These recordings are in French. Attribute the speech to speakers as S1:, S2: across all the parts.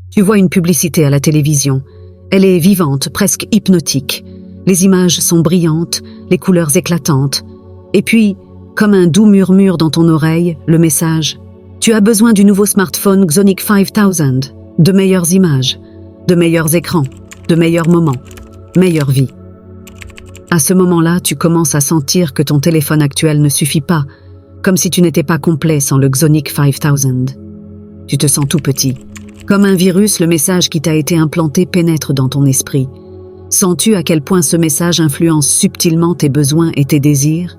S1: Tu vois une publicité à la télévision. Elle est vivante, presque hypnotique. Les images sont brillantes, les couleurs éclatantes. Et puis, comme un doux murmure dans ton oreille, le message « Tu as besoin du nouveau smartphone Xonic 5000, de meilleures images, de meilleurs écrans, de meilleurs moments, meilleure vie. » À ce moment-là, tu commences à sentir que ton téléphone actuel ne suffit pas, comme si tu n'étais pas complet sans le Xonic 5000. Tu te sens tout petit. Comme un virus, le message qui t'a été implanté pénètre dans ton esprit. Sens-tu à quel point ce message influence subtilement tes besoins et tes désirs?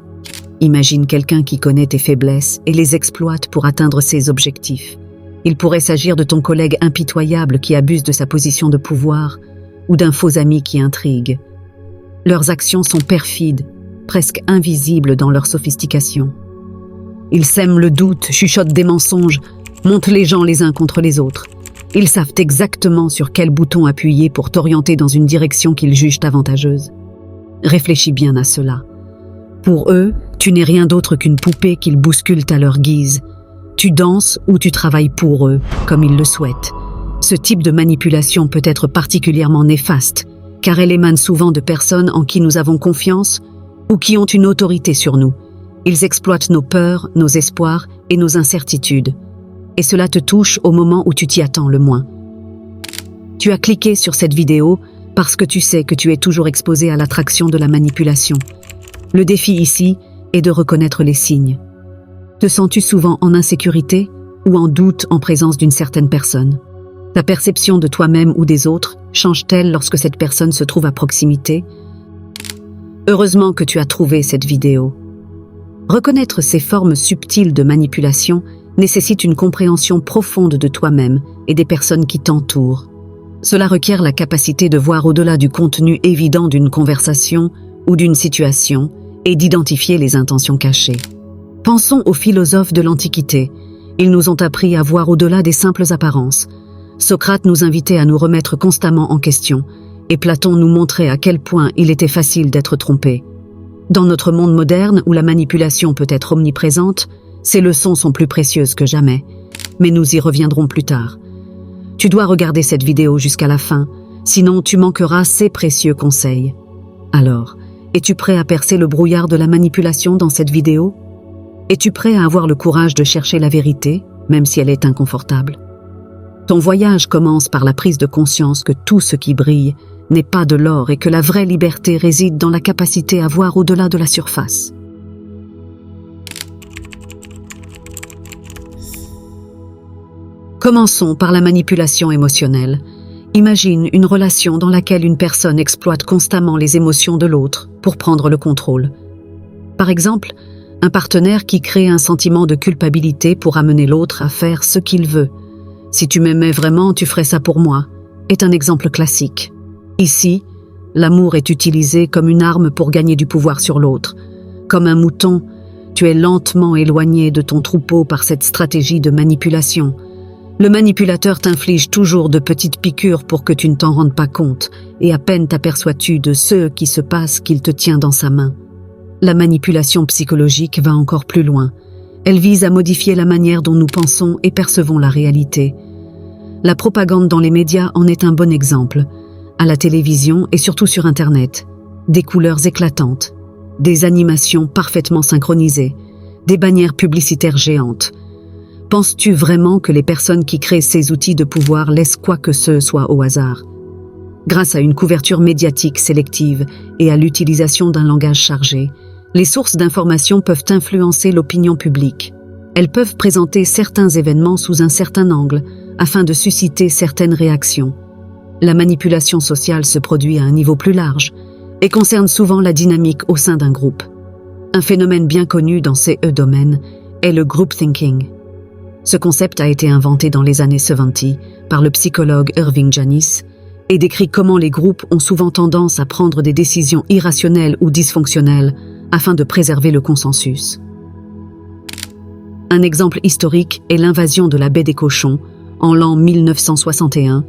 S1: Imagine quelqu'un qui connaît tes faiblesses et les exploite pour atteindre ses objectifs. Il pourrait s'agir de ton collègue impitoyable qui abuse de sa position de pouvoir ou d'un faux ami qui intrigue. Leurs actions sont perfides, presque invisibles dans leur sophistication. Ils sèment le doute, chuchotent des mensonges, montent les gens les uns contre les autres. Ils savent exactement sur quel bouton appuyer pour t'orienter dans une direction qu'ils jugent avantageuse. Réfléchis bien à cela. Pour eux, tu n'es rien d'autre qu'une poupée qu'ils bousculent à leur guise. Tu danses ou tu travailles pour eux, comme ils le souhaitent. Ce type de manipulation peut être particulièrement néfaste, car elle émane souvent de personnes en qui nous avons confiance ou qui ont une autorité sur nous. Ils exploitent nos peurs, nos espoirs et nos incertitudes. Et cela te touche au moment où tu t'y attends le moins. Tu as cliqué sur cette vidéo parce que tu sais que tu es toujours exposé à l'attraction de la manipulation. Le défi ici est de reconnaître les signes. Te sens-tu souvent en insécurité ou en doute en présence d'une certaine personne? Ta perception de toi-même ou des autres change-t-elle lorsque cette personne se trouve à proximité? Heureusement que tu as trouvé cette vidéo. Reconnaître ces formes subtiles de manipulation nécessite une compréhension profonde de toi-même et des personnes qui t'entourent. Cela requiert la capacité de voir au-delà du contenu évident d'une conversation ou d'une situation et d'identifier les intentions cachées. Pensons aux philosophes de l'Antiquité. Ils nous ont appris à voir au-delà des simples apparences. Socrate nous invitait à nous remettre constamment en question, et Platon nous montrait à quel point il était facile d'être trompé. Dans notre monde moderne, où la manipulation peut être omniprésente, ces leçons sont plus précieuses que jamais, mais nous y reviendrons plus tard. Tu dois regarder cette vidéo jusqu'à la fin, sinon tu manqueras ces précieux conseils. Alors, es-tu prêt à percer le brouillard de la manipulation dans cette vidéo? Es-tu prêt à avoir le courage de chercher la vérité, même si elle est inconfortable? Ton voyage commence par la prise de conscience que tout ce qui brille n'est pas de l'or et que la vraie liberté réside dans la capacité à voir au-delà de la surface. Commençons par la manipulation émotionnelle. Imagine une relation dans laquelle une personne exploite constamment les émotions de l'autre pour prendre le contrôle. Par exemple, un partenaire qui crée un sentiment de culpabilité pour amener l'autre à faire ce qu'il veut. « Si tu m'aimais vraiment, tu ferais ça pour moi » est un exemple classique. Ici, l'amour est utilisé comme une arme pour gagner du pouvoir sur l'autre. Comme un mouton, tu es lentement éloigné de ton troupeau par cette stratégie de manipulation. Le manipulateur t'inflige toujours de petites piqûres pour que tu ne t'en rendes pas compte, et à peine t'aperçois-tu de ce qui se passe qu'il te tient dans sa main. La manipulation psychologique va encore plus loin. Elle vise à modifier la manière dont nous pensons et percevons la réalité. La propagande dans les médias en est un bon exemple. À la télévision et surtout sur Internet, des couleurs éclatantes, des animations parfaitement synchronisées, des bannières publicitaires géantes. Penses-tu vraiment que les personnes qui créent ces outils de pouvoir laissent quoi que ce soit au hasard? Grâce à une couverture médiatique sélective et à l'utilisation d'un langage chargé, les sources d'information peuvent influencer l'opinion publique. Elles peuvent présenter certains événements sous un certain angle afin de susciter certaines réactions. La manipulation sociale se produit à un niveau plus large et concerne souvent la dynamique au sein d'un groupe. Un phénomène bien connu dans ces domaines est le group thinking. Ce concept a été inventé dans les années 70 par le psychologue Irving Janis et décrit comment les groupes ont souvent tendance à prendre des décisions irrationnelles ou dysfonctionnelles afin de préserver le consensus. Un exemple historique est l'invasion de la baie des Cochons en l'an 1961,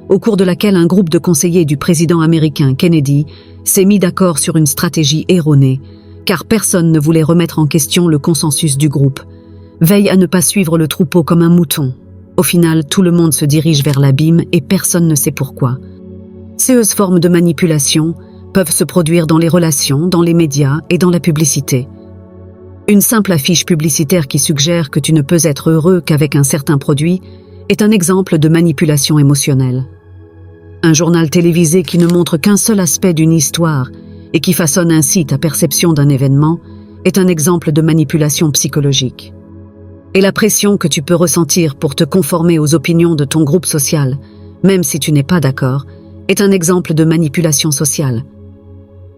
S1: au cours de laquelle un groupe de conseillers du président américain Kennedy s'est mis d'accord sur une stratégie erronée, car personne ne voulait remettre en question le consensus du groupe. Veille à ne pas suivre le troupeau comme un mouton. Au final, tout le monde se dirige vers l'abîme et personne ne sait pourquoi. Ces formes de manipulation peuvent se produire dans les relations, dans les médias et dans la publicité. Une simple affiche publicitaire qui suggère que tu ne peux être heureux qu'avec un certain produit est un exemple de manipulation émotionnelle. Un journal télévisé qui ne montre qu'un seul aspect d'une histoire et qui façonne ainsi ta perception d'un événement est un exemple de manipulation psychologique. Et la pression que tu peux ressentir pour te conformer aux opinions de ton groupe social, même si tu n'es pas d'accord, est un exemple de manipulation sociale.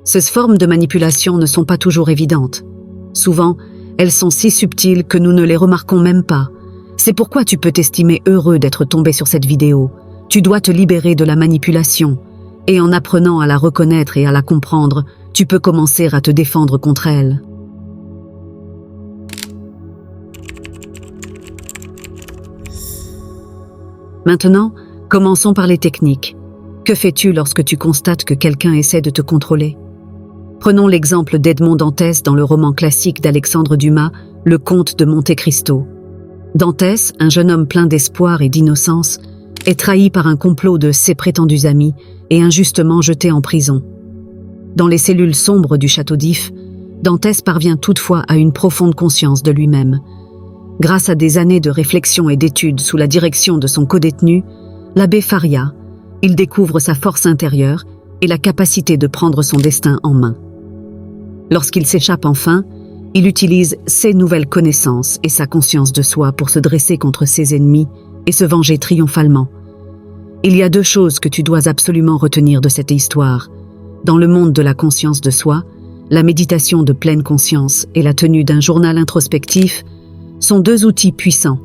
S1: Ces formes de manipulation ne sont pas toujours évidentes. Souvent, elles sont si subtiles que nous ne les remarquons même pas. C'est pourquoi tu peux t'estimer heureux d'être tombé sur cette vidéo. Tu dois te libérer de la manipulation. Et en apprenant à la reconnaître et à la comprendre, tu peux commencer à te défendre contre elle. Maintenant, commençons par les techniques. Que fais-tu lorsque tu constates que quelqu'un essaie de te contrôler? Prenons l'exemple d'Edmond Dantès dans le roman classique d'Alexandre Dumas, Le Comte de Monte Cristo. Dantès, un jeune homme plein d'espoir et d'innocence, est trahi par un complot de ses prétendus amis et injustement jeté en prison. Dans les cellules sombres du château d'If, Dantès parvient toutefois à une profonde conscience de lui-même. Grâce à des années de réflexion et d'études sous la direction de son codétenu, l'abbé Faria, il découvre sa force intérieure et la capacité de prendre son destin en main. Lorsqu'il s'échappe enfin, il utilise ses nouvelles connaissances et sa conscience de soi pour se dresser contre ses ennemis et se venger triomphalement. Il y a deux choses que tu dois absolument retenir de cette histoire. Dans le monde de la conscience de soi, la méditation de pleine conscience et la tenue d'un journal introspectif sont deux outils puissants.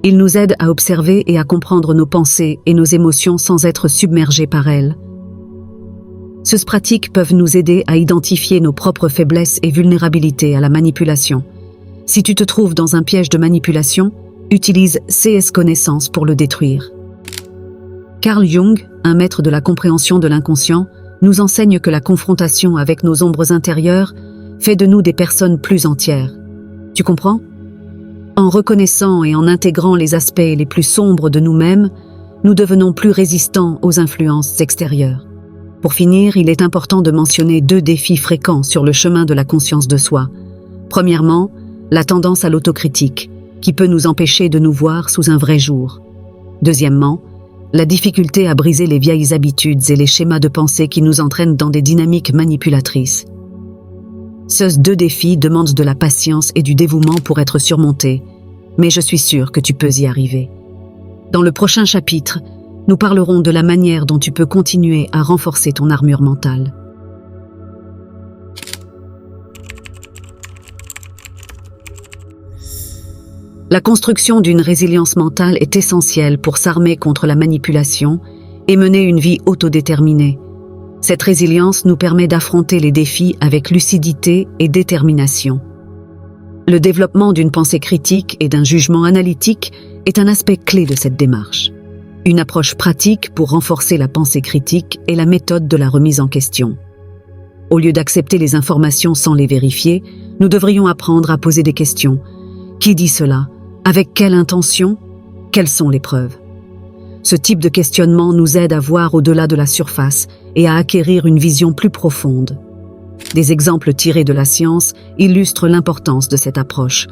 S1: Ils nous aident à observer et à comprendre nos pensées et nos émotions sans être submergés par elles. Ces pratiques peuvent nous aider à identifier nos propres faiblesses et vulnérabilités à la manipulation. Si tu te trouves dans un piège de manipulation, utilise ces connaissances pour le détruire. Carl Jung, un maître de la compréhension de l'inconscient, nous enseigne que la confrontation avec nos ombres intérieures fait de nous des personnes plus entières. Tu comprends? En reconnaissant et en intégrant les aspects les plus sombres de nous-mêmes, nous devenons plus résistants aux influences extérieures. Pour finir, il est important de mentionner deux défis fréquents sur le chemin de la conscience de soi. Premièrement, la tendance à l'autocritique, qui peut nous empêcher de nous voir sous un vrai jour. Deuxièmement, la difficulté à briser les vieilles habitudes et les schémas de pensée qui nous entraînent dans des dynamiques manipulatrices. Ces deux défis demandent de la patience et du dévouement pour être surmontés, mais je suis sûre que tu peux y arriver. Dans le prochain chapitre, nous parlerons de la manière dont tu peux continuer à renforcer ton armure mentale. La construction d'une résilience mentale est essentielle pour s'armer contre la manipulation et mener une vie autodéterminée. Cette résilience nous permet d'affronter les défis avec lucidité et détermination. Le développement d'une pensée critique et d'un jugement analytique est un aspect clé de cette démarche. Une approche pratique pour renforcer la pensée critique est la méthode de la remise en question. Au lieu d'accepter les informations sans les vérifier, nous devrions apprendre à poser des questions. Qui dit cela? Avec quelle intention? Quelles sont les preuves? Ce type de questionnement nous aide à voir au-delà de la surface et à acquérir une vision plus profonde. Des exemples tirés de la science illustrent l'importance de cette approche.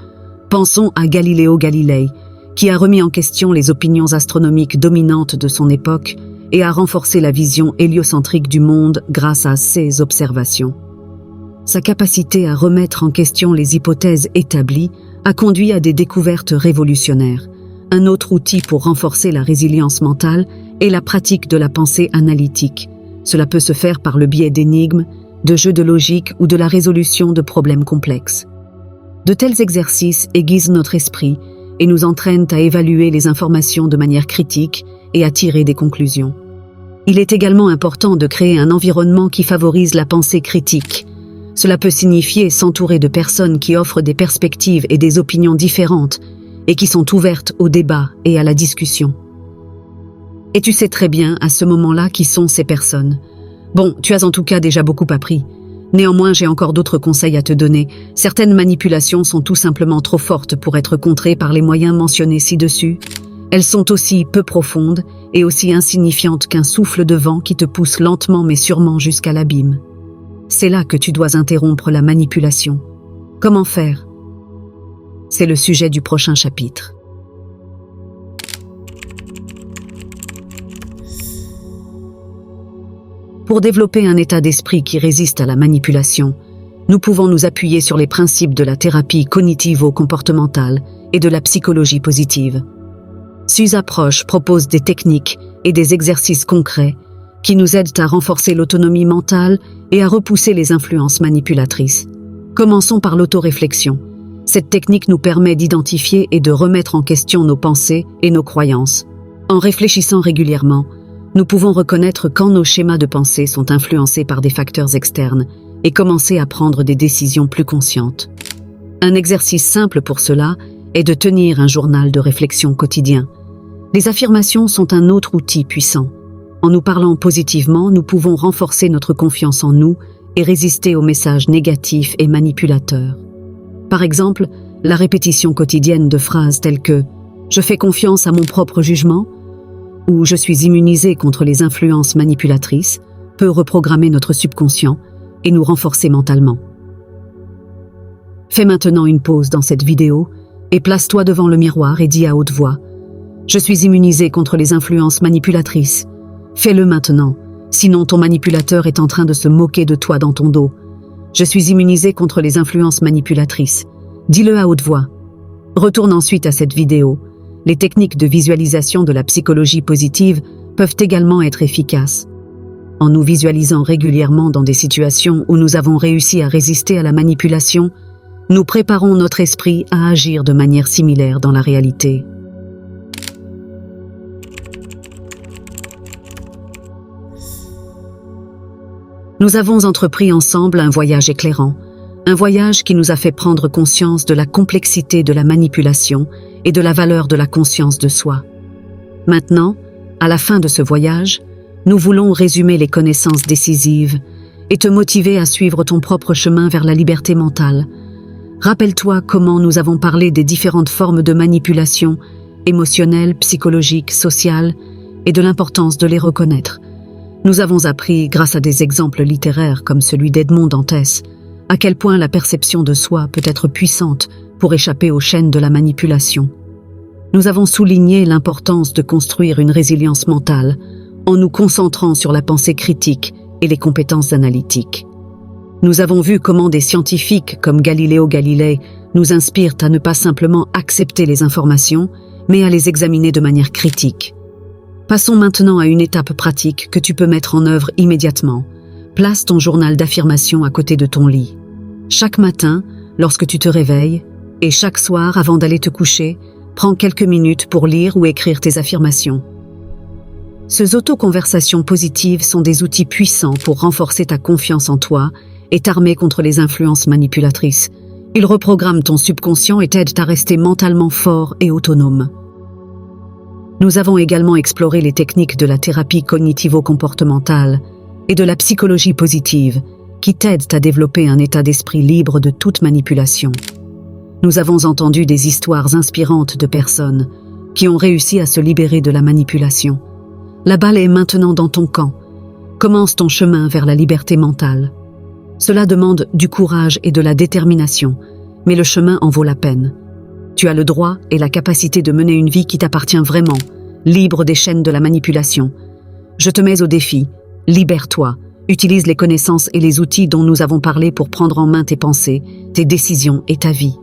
S1: Pensons à Galileo Galilei, qui a remis en question les opinions astronomiques dominantes de son époque et a renforcé la vision héliocentrique du monde grâce à ses observations. Sa capacité à remettre en question les hypothèses établies a conduit à des découvertes révolutionnaires. Un autre outil pour renforcer la résilience mentale est la pratique de la pensée analytique. Cela peut se faire par le biais d'énigmes, de jeux de logique ou de la résolution de problèmes complexes. De tels exercices aiguisent notre esprit et nous entraînent à évaluer les informations de manière critique et à tirer des conclusions. Il est également important de créer un environnement qui favorise la pensée critique. Cela peut signifier s'entourer de personnes qui offrent des perspectives et des opinions différentes et qui sont ouvertes au débat et à la discussion. Et tu sais très bien à ce moment-là qui sont ces personnes. Bon, tu as en tout cas déjà beaucoup appris. Néanmoins, j'ai encore d'autres conseils à te donner. Certaines manipulations sont tout simplement trop fortes pour être contrées par les moyens mentionnés ci-dessus. Elles sont aussi peu profondes et aussi insignifiantes qu'un souffle de vent qui te pousse lentement mais sûrement jusqu'à l'abîme. C'est là que tu dois interrompre la manipulation. Comment faire? C'est le sujet du prochain chapitre. Pour développer un état d'esprit qui résiste à la manipulation, nous pouvons nous appuyer sur les principes de la thérapie cognitivo-comportementale et de la psychologie positive. Ces approches proposent des techniques et des exercices concrets qui nous aident à renforcer l'autonomie mentale et à repousser les influences manipulatrices. Commençons par l'autoréflexion. Cette technique nous permet d'identifier et de remettre en question nos pensées et nos croyances. En réfléchissant régulièrement, nous pouvons reconnaître quand nos schémas de pensée sont influencés par des facteurs externes et commencer à prendre des décisions plus conscientes. Un exercice simple pour cela est de tenir un journal de réflexion quotidien. Les affirmations sont un autre outil puissant. En nous parlant positivement, nous pouvons renforcer notre confiance en nous et résister aux messages négatifs et manipulateurs. Par exemple, la répétition quotidienne de phrases telles que « Je fais confiance à mon propre jugement » ou « Je suis immunisé contre les influences manipulatrices » peut reprogrammer notre subconscient et nous renforcer mentalement. Fais maintenant une pause dans cette vidéo et place-toi devant le miroir et dis à haute voix « Je suis immunisé contre les influences manipulatrices ». Fais-le maintenant, sinon ton manipulateur est en train de se moquer de toi dans ton dos. Je suis immunisé contre les influences manipulatrices. Dis-le à haute voix. Retourne ensuite à cette vidéo. Les techniques de visualisation de la psychologie positive peuvent également être efficaces. En nous visualisant régulièrement dans des situations où nous avons réussi à résister à la manipulation, nous préparons notre esprit à agir de manière similaire dans la réalité. Nous avons entrepris ensemble un voyage éclairant, un voyage qui nous a fait prendre conscience de la complexité de la manipulation et de la valeur de la conscience de soi. Maintenant, à la fin de ce voyage, nous voulons résumer les connaissances décisives et te motiver à suivre ton propre chemin vers la liberté mentale. Rappelle-toi comment nous avons parlé des différentes formes de manipulation, émotionnelle, psychologique, sociale, et de l'importance de les reconnaître. Nous avons appris, grâce à des exemples littéraires comme celui d'Edmond Dantès, à quel point la perception de soi peut être puissante pour échapper aux chaînes de la manipulation. Nous avons souligné l'importance de construire une résilience mentale en nous concentrant sur la pensée critique et les compétences analytiques. Nous avons vu comment des scientifiques comme Galileo Galilei nous inspirent à ne pas simplement accepter les informations, mais à les examiner de manière critique. Passons maintenant à une étape pratique que tu peux mettre en œuvre immédiatement. Place ton journal d'affirmation à côté de ton lit. Chaque matin, lorsque tu te réveilles, et chaque soir avant d'aller te coucher, prends quelques minutes pour lire ou écrire tes affirmations. Ces autoconversations positives sont des outils puissants pour renforcer ta confiance en toi et t'armer contre les influences manipulatrices. Ils reprogramment ton subconscient et t'aident à rester mentalement fort et autonome. Nous avons également exploré les techniques de la thérapie cognitivo-comportementale et de la psychologie positive qui t'aident à développer un état d'esprit libre de toute manipulation. Nous avons entendu des histoires inspirantes de personnes qui ont réussi à se libérer de la manipulation. La balle est maintenant dans ton camp. Commence ton chemin vers la liberté mentale. Cela demande du courage et de la détermination, mais le chemin en vaut la peine. Tu as le droit et la capacité de mener une vie qui t'appartient vraiment, libre des chaînes de la manipulation. Je te mets au défi. Libère-toi. Utilise les connaissances et les outils dont nous avons parlé pour prendre en main tes pensées, tes décisions et ta vie.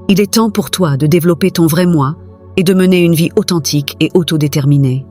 S1: Il est temps pour toi de développer ton vrai moi et de mener une vie authentique et autodéterminée.